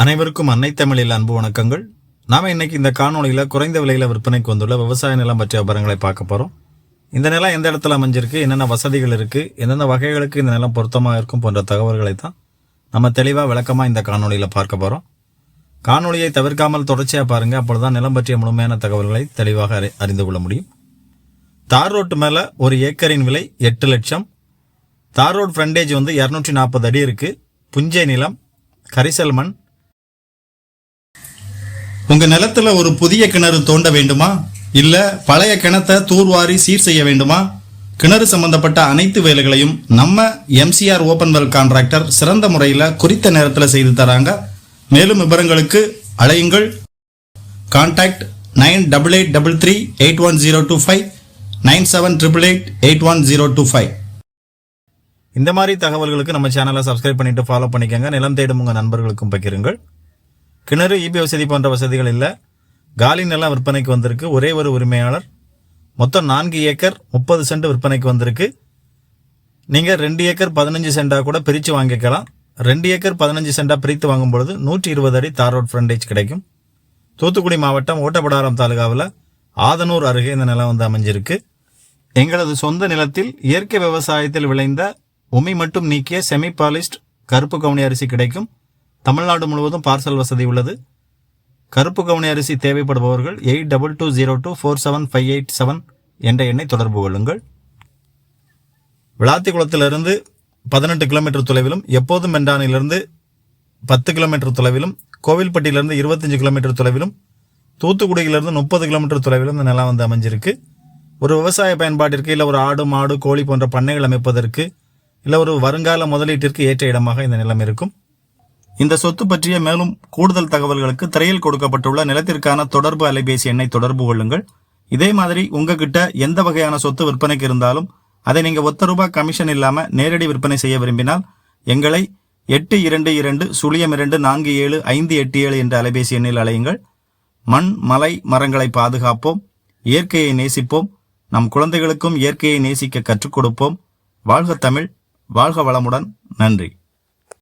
அனைவருக்கும் அன்னை தமிழில் அன்பு வணக்கங்கள். நாம இன்னைக்கு இந்த காணொலியில் குறைந்த விலையில் விற்பனைக்கு வந்துள்ள விவசாய நிலம் பற்றிய விவரங்களை பார்க்க போகிறோம். இந்த நிலம் எந்த இடத்துல அமைஞ்சிருக்கு, என்னென்ன வசதிகள் இருக்குது, எந்தெந்த வகைகளுக்கு இந்த நிலம் பொருத்தமாக இருக்கும் போன்ற தகவல்களை தான் நம்ம தெளிவாக விளக்கமாக இந்த காணொலியில் பார்க்க போகிறோம். காணொலியை தவிர்க்காமல் தொடர்ச்சியாக பாருங்கள், அப்பொழுதுதான் நிலம் பற்றிய முழுமையான தகவல்களை தெளிவாக அறிந்து கொள்ள முடியும். தார் ரோட்டு மேலே ஒரு ஏக்கரின் விலை 8 லட்சம். தார் ரோட் ஃப்ரண்டேஜ் 240 அடி இருக்குது. புஞ்சை நிலம், கரிசல் மண். உங்க நிலத்துல ஒரு புதிய கிணறு தோண்ட வேண்டுமா, இல்ல பழைய கிணத்தை தூர்வாரி சீர் செய்ய வேண்டுமா? கிணறு சம்பந்தப்பட்ட அனைத்து வேலைகளையும் நம்ம MCR ஓபன் வெல் கான்ட்ராக்டர் சிறந்த முறையில் குறித்த நேரத்தில் செய்து தராங்க. மேலும் விவரங்களுக்கு அழையுங்கள். கான்டாக்ட் 9883381025 9788811025. இந்த மாதிரி தகவல்களுக்கு நம்ம சேனலை சப்ஸ்கிரைப் பண்ணிட்டு ஃபாலோ பண்ணிக்கோங்க. நிலம் தேடும் உங்க நண்பர்களுக்கும் பகிருங்கள். கிணறு, EB வசதி போன்ற வசதிகள் இல்லை. காலி நிலம் விற்பனைக்கு வந்திருக்கு. ஒரே ஒரு உரிமையாளர். மொத்தம் 4 ஏக்கர் 30 சென்ட் விற்பனைக்கு வந்திருக்கு. நீங்கள் 2 ஏக்கர் 15 சென்டாக கூட பிரித்து வாங்கிக்கலாம். 2 ஏக்கர் 15 சென்டாக பிரித்து வாங்கும் பொழுது 120 அடி தார் ரோட் ஃப்ரண்டேஜ் கிடைக்கும். தூத்துக்குடி மாவட்டம் ஓட்டப்பிடாரம் தாலுகாவில் ஆதனூர் அருகே இந்த நிலம் அமைஞ்சிருக்கு. எங்களது சொந்த நிலத்தில் இயற்கை விவசாயத்தில் விளைந்த உமி மட்டும் நீக்கிய செமி பாலிஸ்ட் கருப்பு கவுனி அரிசி கிடைக்கும். தமிழ்நாடு முழுவதும் பார்சல் வசதி உள்ளது. கருப்பு கவுனி அரிசி தேவைப்படுபவர்கள் 8220247587 என்ற எண்ணை தொடர்பு கொள்ளுங்கள். விளாத்திக்குளத்திலிருந்து 18 கிலோமீட்டர் தொலைவிலும், எப்போதும் மென்டானிலிருந்து 10 கிலோமீட்டர் தொலைவிலும், கோவில்பட்டியிலிருந்து 25 கிலோமீட்டர் தொலைவிலும், தூத்துக்குடியிலிருந்து 30 கிலோமீட்டர் தொலைவிலும் இந்த நிலம் அமைஞ்சிருக்கு. ஒரு விவசாய பயன்பாட்டிற்கு, இல்லை ஒரு ஆடு மாடு கோழி போன்ற பண்ணைகள் அமைப்பதற்கு, இல்லை ஒரு வருங்கால முதலீட்டிற்கு ஏற்ற இடமாக இந்த நிலம் இருக்கும். இந்த சொத்து பற்றிய மேலும் கூடுதல் தகவல்களுக்கு திரையில் கொடுக்கப்பட்டுள்ள நிலத்திற்கான தொடர்பு அலைபேசி எண்ணை தொடர்பு கொள்ளுங்கள். இதே மாதிரி உங்ககிட்ட எந்த வகையான சொத்து விற்பனைக்கு இருந்தாலும் அதை நீங்க ₹1 கமிஷன் இல்லாம நேரடி விற்பனை செய்ய விரும்பினால் எங்களை 8220247587 என்ற அலைபேசி எண்ணில் அழையுங்கள். மண், மலை, மரங்களை பாதுகாப்போம், இயற்கையை நேசிப்போம், நம் குழந்தைகளுக்கும் இயற்கையை நேசிக்க கற்றுக் கொடுப்போம். வாழ்க தமிழ், வாழ்க வளமுடன். நன்றி.